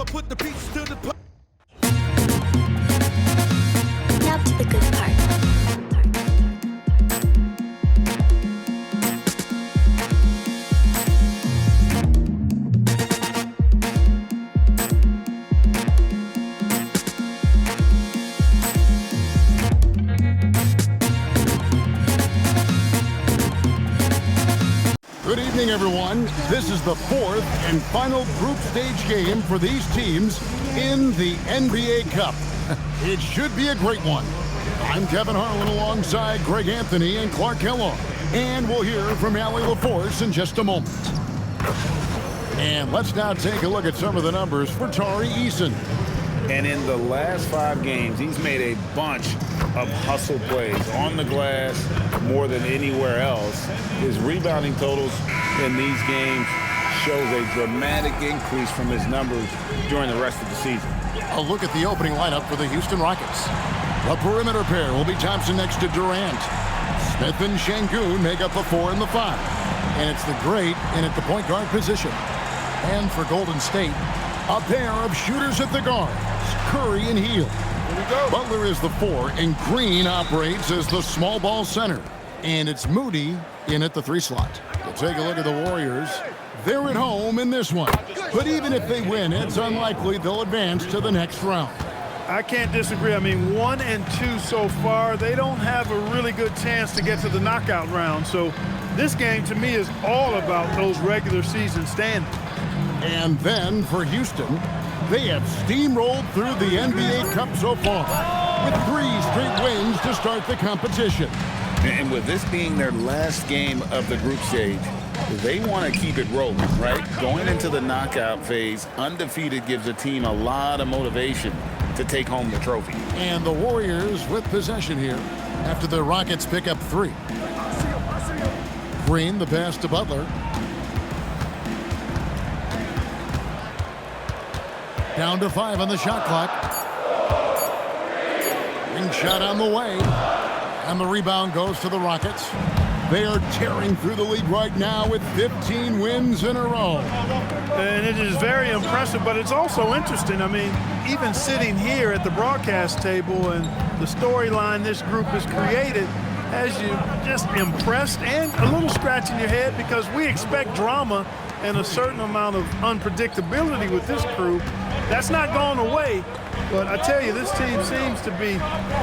put the pieces to the puzzle. Now to the good part. Good evening, everyone. This is the fourth and final group stage game for these teams in the NBA Cup. It should be a great one. I'm Kevin Harlan alongside Greg Anthony and Clark Kellogg. And we'll hear from Allie LaForce in just a moment. And let's now take a look at some of the numbers for Tari Eason. And in the last 5 games, he's made a bunch of hustle plays on the glass more than anywhere else. His rebounding totals in these games shows a dramatic increase from his numbers during the rest of the season. A look at the opening lineup for the Houston Rockets. The perimeter pair will be Thompson next to Durant. Smith and Şengün make up the 4 and the 5. And it's the great in at the point guard position. And for Golden State, a pair of shooters at the guards, Curry and Hield. Butler is the 4, and Green operates as the small ball center. And it's Moody in at the 3 slot. We'll take a look at the Warriors. They're at home in this one. But even if they win, it's unlikely they'll advance to the next round. I can't disagree. I mean, 1 and 2 so far. They don't have a really good chance to get to the knockout round. So this game, to me, is all about those regular season standings. And then for Houston, they have steamrolled through the NBA Cup so far with 3 straight wins to start the competition. And with this being their last game of the group stage, they want to keep it rolling, right? Going into the knockout phase, undefeated gives a team a lot of motivation to take home the trophy. And the Warriors with possession here after the Rockets pick up 3. Green, the pass to Butler. Down to 5 on the shot clock. Ring shot on the way. And the rebound goes to the Rockets. They are tearing through the league right now with 15 wins in a row. And it is very impressive, but it's also interesting. I mean, even sitting here at the broadcast table and the storyline this group has created has you just impressed and a little scratch in your head, because we expect drama and a certain amount of unpredictability with this crew. That's not going away, but I tell you, this team seems to be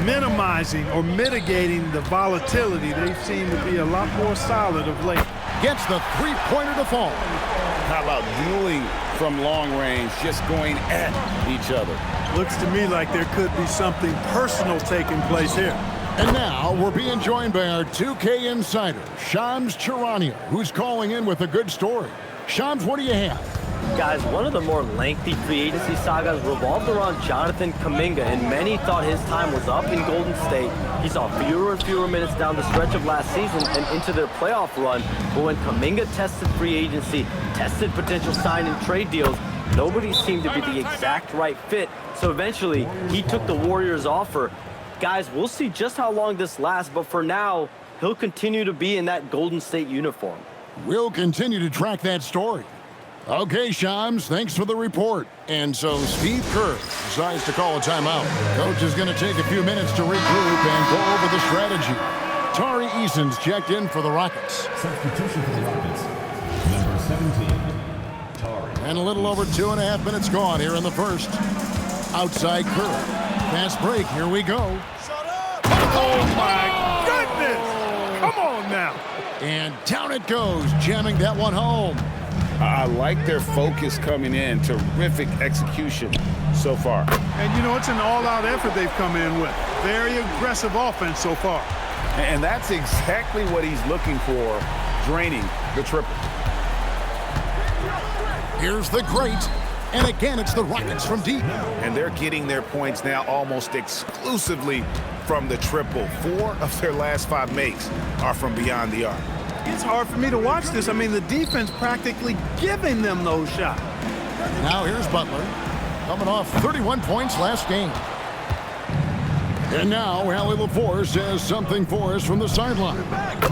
minimizing or mitigating the volatility. They seem to be a lot more solid of late. Gets the 3-pointer to fall. How about dueling from long range, just going at each other? Looks to me like there could be something personal taking place here. And now we're being joined by our 2K insider, Shams Charania, who's calling in with a good story. Shams, what do you have? Guys, one of the more lengthy free agency sagas revolved around Jonathan Kuminga, and many thought his time was up in Golden State. He saw fewer and fewer minutes down the stretch of last season and into their playoff run. But when Kuminga tested free agency, tested potential sign and trade deals, nobody seemed to be the exact right fit. So eventually, he took the Warriors' offer. Guys, we'll see just how long this lasts, but for now, he'll continue to be in that Golden State uniform. We'll continue to track that story. Okay, Shams, thanks for the report. And so Steve Kerr decides to call a timeout. Coach is going to take a few minutes to regroup and go over the strategy. Tari Eason's checked in for the Rockets. Substitution for the Rockets, number 17, Tari. And a little over 2.5 minutes gone here in the first. Outside Kerr. Fast break, here we go. Oh, my goodness! Come on now. And down it goes, jamming that one home. I like their focus coming in. Terrific execution so far. And, you know, it's an all-out effort they've come in with. Very aggressive offense so far. And that's exactly what he's looking for, draining the triple. Here's the great. And again, it's the Rockets from deep. And they're getting their points now almost exclusively from the triple. 4 of their last 5 makes are from beyond the arc. It's hard for me to watch this. I mean, the defense practically giving them those shots. Now here's Butler, coming off 31 points last game. And now Allie LaForce has something for us from the sideline.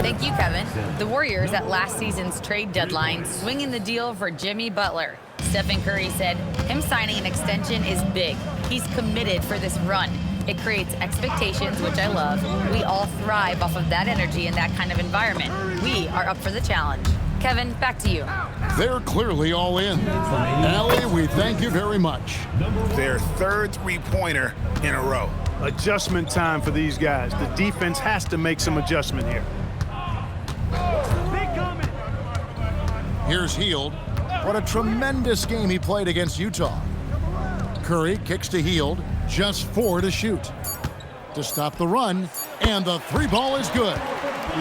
Thank you, Kevin. The Warriors at last season's trade deadline swinging the deal for Jimmy Butler. Stephen Curry said, him signing an extension is big. He's committed for this run. It creates expectations, which I love. We all thrive off of that energy in that kind of environment. We are up for the challenge. Kevin, back to you. They're clearly all in. Allie, we thank you very much. Their third three-pointer in a row. Adjustment time for these guys. The defense has to make some adjustment here. Here's Hield. What a tremendous game he played against Utah. Curry kicks to Hield. Just 4 to shoot. To stop the run, and the three ball is good.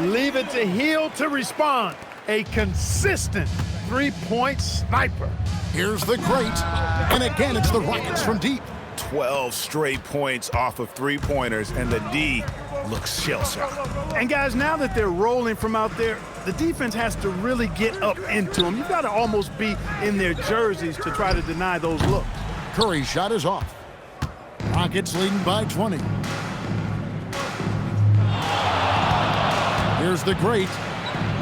Leave it to Hield to respond. A consistent three-point sniper. Here's the great, and again it's the Rockets from deep. 12 straight points off of three-pointers, and the D looks shell-shocked. And guys, now that they're rolling from out there, the defense has to really get up into them. You've got to almost be in their jerseys to try to deny those looks. Curry's shot is off. Rockets leading by 20. Here's the great.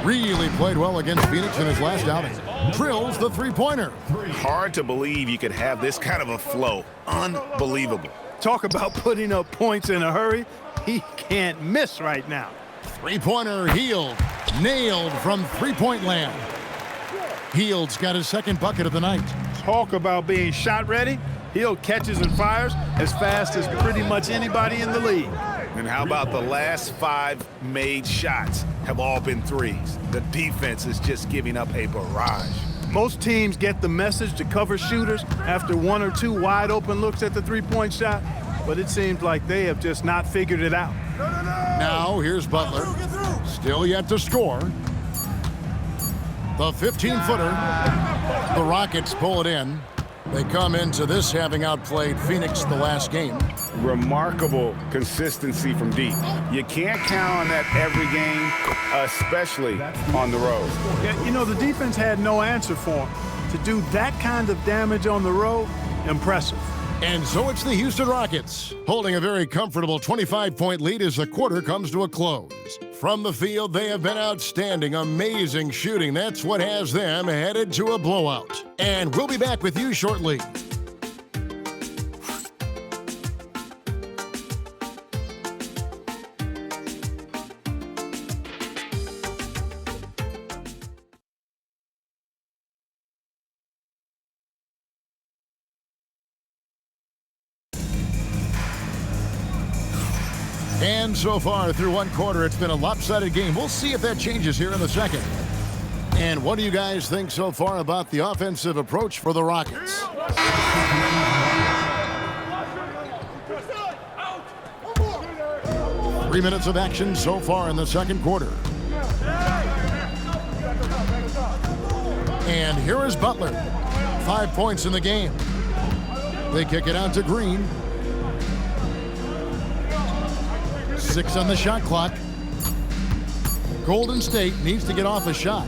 Really played well against Phoenix in his last outing. Drills the three-pointer. Hard to believe you could have this kind of a flow. Unbelievable. Talk about putting up points in a hurry. He can't miss right now. Three-pointer Hield. Nailed from three-point land. Hield's got his second bucket of the night. Talk about being shot ready. Hield catches and fires as fast as pretty much anybody in the league. And how about the last 5 made shots have all been threes? The defense is just giving up a barrage. Most teams get the message to cover shooters after 1 or 2 wide open looks at the three-point shot, but it seems like they have just not figured it out. Now here's Butler. Still yet to score. The 15-footer. The Rockets pull it in. They come into this having outplayed Phoenix the last game. Remarkable consistency from deep. You can't count on that every game, especially on the road. Yeah, you know, the defense had no answer for him. To do that kind of damage on the road, impressive. And so it's the Houston Rockets, holding a very comfortable 25-point lead as the quarter comes to a close. From the field, they have been outstanding, amazing shooting. That's what has them headed to a blowout. And we'll be back with you shortly. And so far through one quarter, it's been a lopsided game. We'll see if that changes here in the second. And what do you guys think so far about the offensive approach for the Rockets? 3 minutes of action so far in the second quarter. And here is Butler. 5 points in the game. They kick it out to Green. 6 on the shot clock. Golden State needs to get off a shot.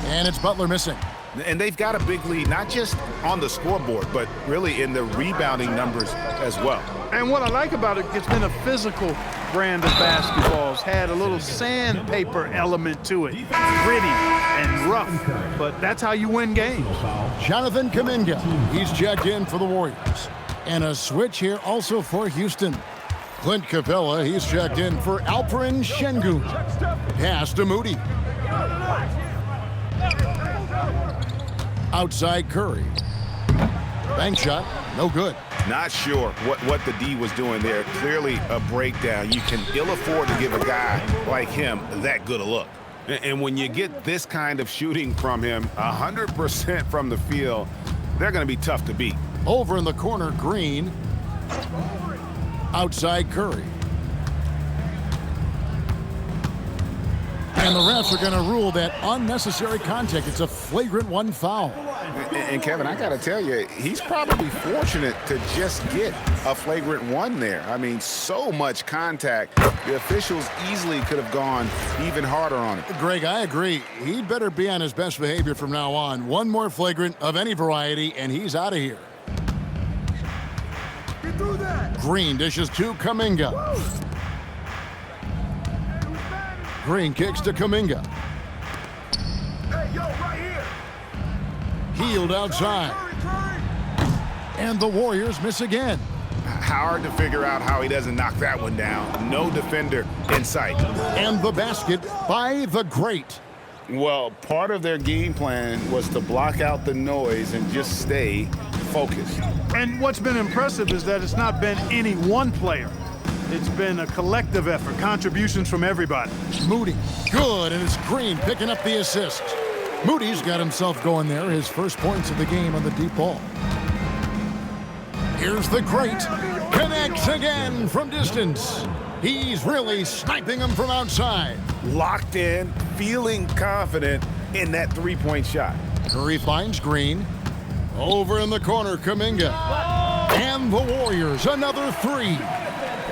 And it's Butler missing. And they've got a big lead, not just on the scoreboard, but really in the rebounding numbers as well. And what I like about it, it's been a physical brand of basketball. It's had a little sandpaper element to it. Gritty and rough, but that's how you win games. Jonathan Kuminga, he's checked in for the Warriors. And a switch here also for Houston. Clint Capella, he's checked in for Alperen Şengün. Pass to Moody. Outside Curry. Bank shot, no good. Not sure what the D was doing there. Clearly a breakdown. You can ill afford to give a guy like him that good a look. And when you get this kind of shooting from him, 100% from the field, they're going to be tough to beat. Over in the corner, Green. Outside Curry. And the refs are going to rule that unnecessary contact. It's a flagrant 1 foul. And Kevin, I got to tell you, he's probably fortunate to just get a flagrant 1 there. I mean, so much contact. The officials easily could have gone even harder on it. Greg, I agree. He'd better be on his best behavior from now on. One more flagrant of any variety, and he's out of here. Green dishes to Kuminga. Green kicks to Kuminga. Hield outside. And the Warriors miss again. Hard to figure out how he doesn't knock that one down. No defender in sight. And the basket by the great. Well, part of their game plan was to block out the noise and just stay focused. And what's been impressive is that it's not been any one player. It's been a collective effort, contributions from everybody. Moody, good, and it's Green picking up the assist. Moody's got himself going there, his first points of the game on the deep ball. Here's the great, connects again from distance. He's really sniping them from outside. Locked in, feeling confident in that three-point shot. Curry finds Green. Over in the corner, Kuminga. And the Warriors, another three.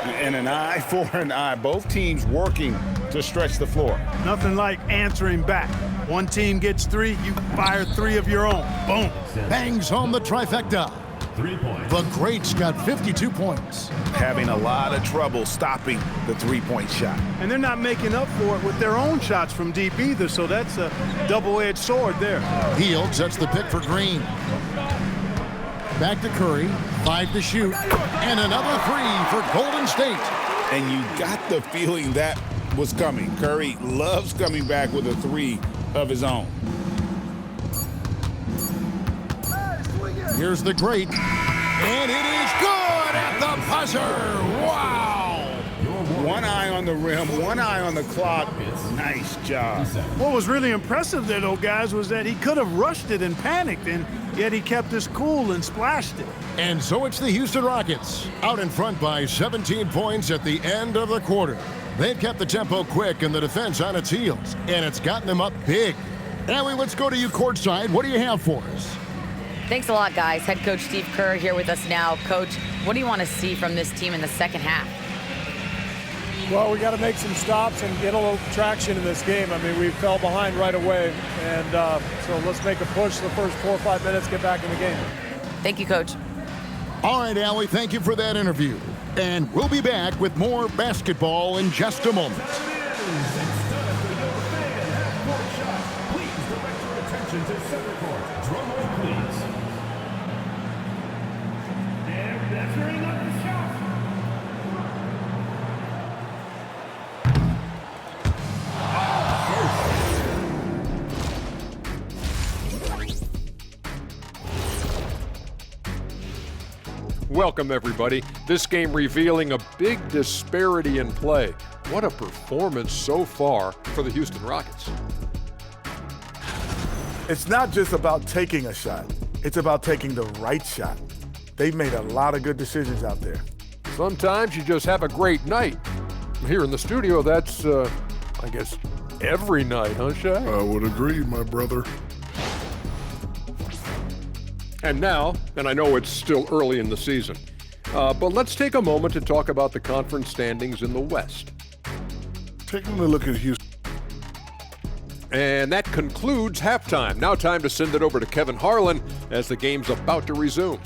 And an eye for an eye. Both teams working to stretch the floor. Nothing like answering back. One team gets three, you fire three of your own. Boom. Bangs on the trifecta. 3 points. The greats got 52 points. Having a lot of trouble stopping the three-point shot. And they're not making up for it with their own shots from deep either, so that's a double-edged sword there. Hield sets the pick for Green. Back to Curry, 5 to shoot, and another three for Golden State. And you got the feeling that was coming. Curry loves coming back with a three of his own. Here's the great, and it is good at the buzzer. Wow! One eye on the rim, one eye on the clock. Nice job. What was really impressive there, though, guys, was that he could have rushed it and panicked, and yet he kept his cool and splashed it. And so it's the Houston Rockets, out in front by 17 points at the end of the quarter. They've kept the tempo quick and the defense on its heels, and it's gotten them up big. Allie, let's go to you courtside. What do you have for us? Thanks a lot, guys. Head coach Steve Kerr here with us now. Coach, what do you want to see from this team in the second half? Well, we got to make some stops and get a little traction in this game. I mean, we fell behind right away, and so let's make a push the first 4 or 5 minutes, get back in the game. Thank you, Coach. All right, Allie, thank you for that interview. And we'll be back with more basketball in just a moment. Welcome, everybody. This game revealing a big disparity in play. What a performance so far for the Houston Rockets. It's not just about taking a shot. It's about taking the right shot. They've made a lot of good decisions out there. Sometimes you just have a great night. Here in the studio, that's, I guess, every night, huh, Shaq? I would agree, my brother. And now, and I know it's still early in the season, but let's take a moment to talk about the conference standings in the West. Taking a look at Houston. And that concludes halftime. Now time to send it over to Kevin Harlan as the game's about to resume.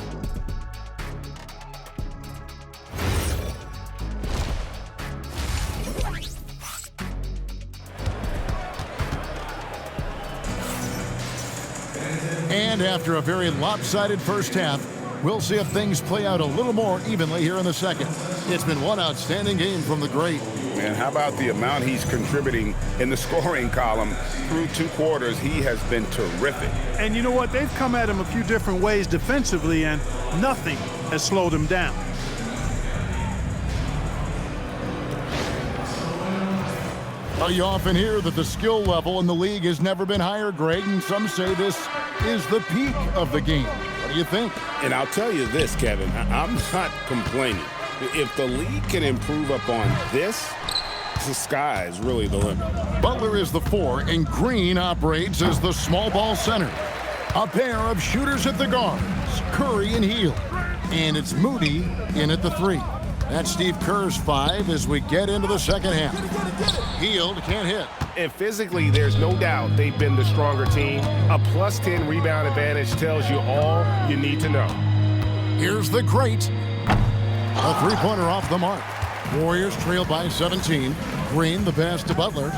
And after a very lopsided first half, we'll see if things play out a little more evenly here in the second. It's been one outstanding game from the great. And how about the amount he's contributing in the scoring column through 2 quarters? He has been terrific. And you know what? They've come at him a few different ways defensively, and nothing has slowed him down. Well, you often hear that the skill level in the league has never been higher, Greg, and some say this is the peak of the game. What do you think? And I'll tell you this, Kevin, I'm not complaining. If the league can improve upon this, the sky is really the limit. Butler is the 4, and Green operates as the small ball center. A pair of shooters at the guards, Curry and Hield. And it's Moody in at the 3. That's Steve Kerr's 5 as we get into the second half. Hield can't hit. And physically, there's no doubt they've been the stronger team. A +10 rebound advantage tells you all you need to know. Here's the great. A three-pointer off the mark. Warriors trail by 17. Green the pass to Butler.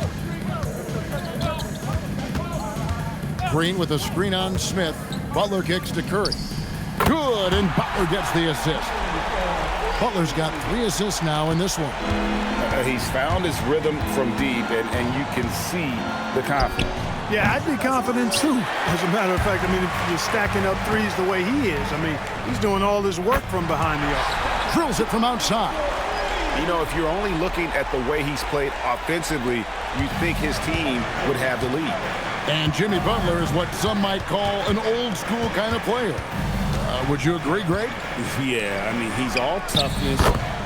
Green with a screen on Smith. Butler kicks to Curry. Good, and Butler gets the assist. Butler's got 3 assists now in this one. He's found his rhythm from deep, and you can see the confidence. Yeah, I'd be confident too. As a matter of fact, I mean, if you're stacking up threes the way he is, I mean, he's doing all this work from behind the arc. Drills it from outside. You know, if you're only looking at the way he's played offensively, you'd think his team would have the lead. And Jimmy Butler is what some might call an old school kind of player. Would you agree, Greg? Yeah, I mean, he's all toughness,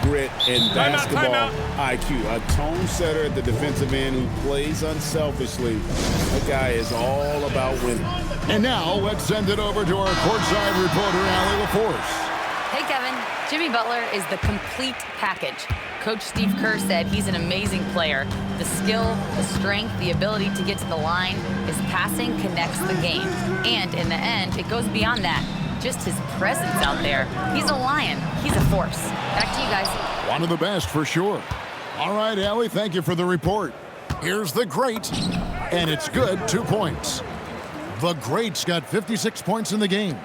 grit, and basketball IQ. A tone setter at the defensive end who plays unselfishly. That guy is all about winning. And now let's send it over to our courtside reporter, Allie LaForce. Hey, Kevin. Jimmy Butler is the complete package. Coach Steve Kerr said he's an amazing player. The skill, the strength, the ability to get to the line, his passing connects the game. And in the end, it goes beyond that. Just his presence out there. He's a lion. He's a force. Back to you guys. One of the best for sure. All right, Allie, thank you for the report. Here's the great, and it's good, 2 points. The great's got 56 points in the game.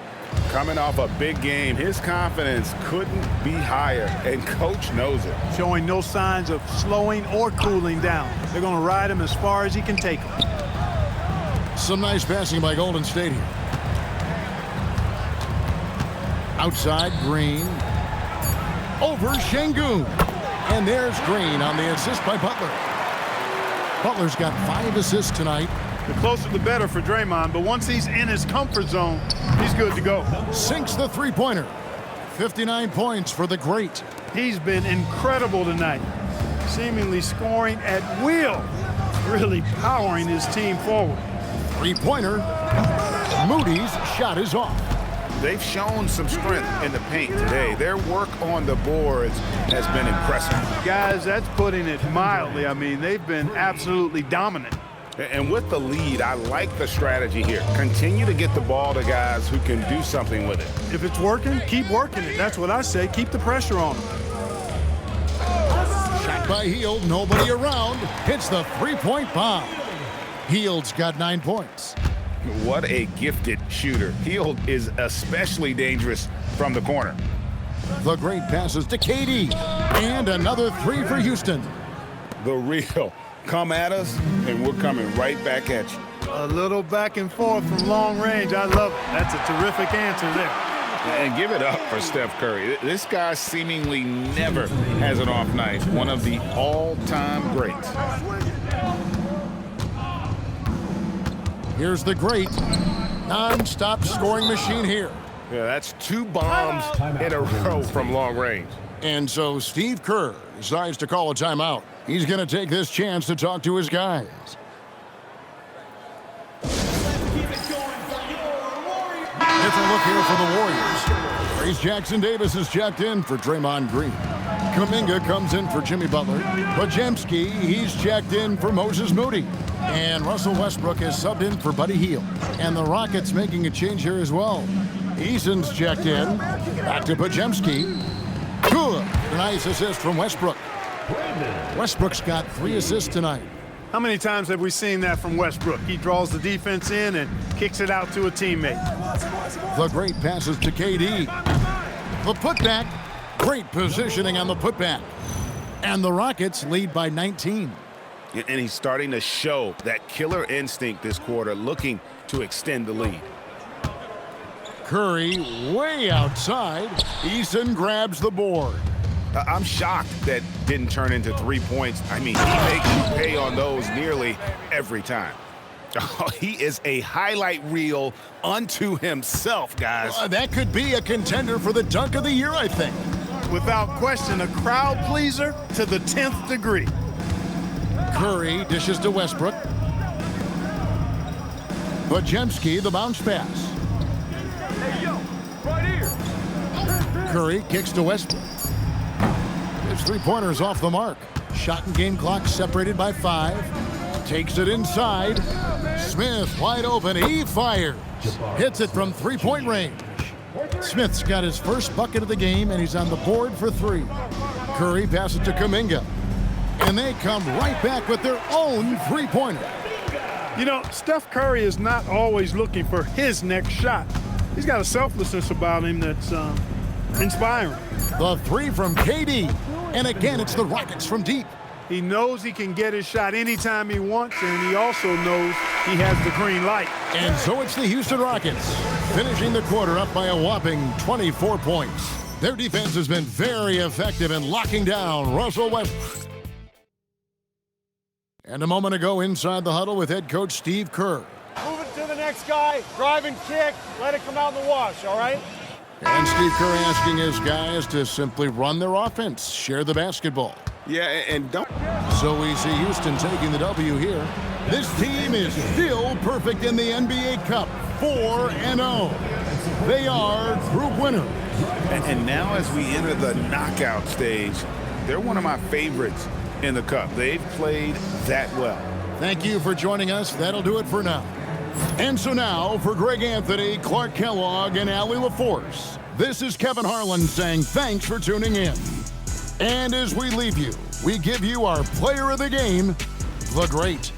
Coming off a big game, his confidence couldn't be higher, and Coach knows it. Showing no signs of slowing or cooling down. They're going to ride him as far as he can take him. Some nice passing by Golden State here. Outside, Green. Over Şengün. And there's Green on the assist by Butler. Butler's got 5 assists tonight. The closer the better for Draymond, but once he's in his comfort zone, he's good to go. Sinks the three-pointer. 59 points for the great. He's been incredible tonight, seemingly scoring at will, really powering his team forward. Three-pointer. Moody's shot is off. They've shown some strength in the paint today. Their work on the boards has been impressive. Guys, that's putting it mildly. I mean, they've been absolutely dominant. And with the lead, I like the strategy here. Continue to get the ball to guys who can do something with it. If it's working, keep working it. That's what I say. Keep the pressure on them. Shot by Hield, nobody around. Hits the three-point bomb. Hield's got 9 points. What a gifted shooter. Hield is especially dangerous from the corner. The great passes to KD. And another 3 for Houston. The real. Come at us, and we're coming right back at you. A little back and forth from long range. I love it. That's a terrific answer there. And give it up for Steph Curry. This guy seemingly never has an off night. One of the all-time greats. Here's the great non-stop scoring machine here. Yeah, that's 2 bombs in a row from long range. And so Steve Kerr decides to call a timeout. He's going to take this chance to talk to his guys. Different look here for the Warriors. Trace Jackson-Davis is checked in for Draymond Green. Kuminga comes in for Jimmy Butler. Podziemski, he's checked in for Moses Moody. And Russell Westbrook is subbed in for Buddy Hield. And the Rockets making a change here as well. Eason's checked in. Back to Podziemski. Good. Nice assist from Westbrook. Westbrook's got 3 assists tonight. How many times have we seen that from Westbrook? He draws the defense in and kicks it out to a teammate. The great passes to KD. The putback. Great positioning on the putback. And the Rockets lead by 19. And he's starting to show that killer instinct this quarter, looking to extend the lead. Curry way outside. Eason grabs the board. I'm shocked that didn't turn into 3 points. I mean, he makes you pay on those nearly every time. Oh, he is a highlight reel unto himself, guys. That could be a contender for the dunk of the year, I think. Without question, a crowd pleaser to the 10th degree. Curry dishes to Westbrook. Podziemski, the bounce pass. Curry kicks to Westbrook. His three-pointer's off the mark. Shot and game clock separated by 5. Takes it inside. Smith wide open. He fires. Hits it from three-point range. Smith's got his first bucket of the game, and he's on the board for 3. Curry passes to Kuminga. And they come right back with their own three-pointer. You know, Steph Curry is not always looking for his next shot. He's got a selflessness about him that's inspiring. The three from KD. And again, it's the Rockets from deep. He knows he can get his shot anytime he wants, and he also knows he has the green light. And so it's the Houston Rockets, finishing the quarter up by a whopping 24 points. Their defense has been very effective in locking down Russell Westbrook. And a moment ago, inside the huddle with head coach Steve Kerr. Move it to the next guy, drive and kick, let it come out in the wash, all right? And Steve Kerr asking his guys to simply run their offense, share the basketball. Yeah, and don't. So we see Houston taking the W here. This team is still perfect in the NBA Cup, 4-0. They are group winners. And now as we enter the knockout stage, they're one of my favorites in the Cup. They've played that well. Thank you for joining us. That'll do it for now. And so now, for Greg Anthony, Clark Kellogg, and Allie LaForce, this is Kevin Harlan saying thanks for tuning in. And as we leave you, we give you our player of the game, the great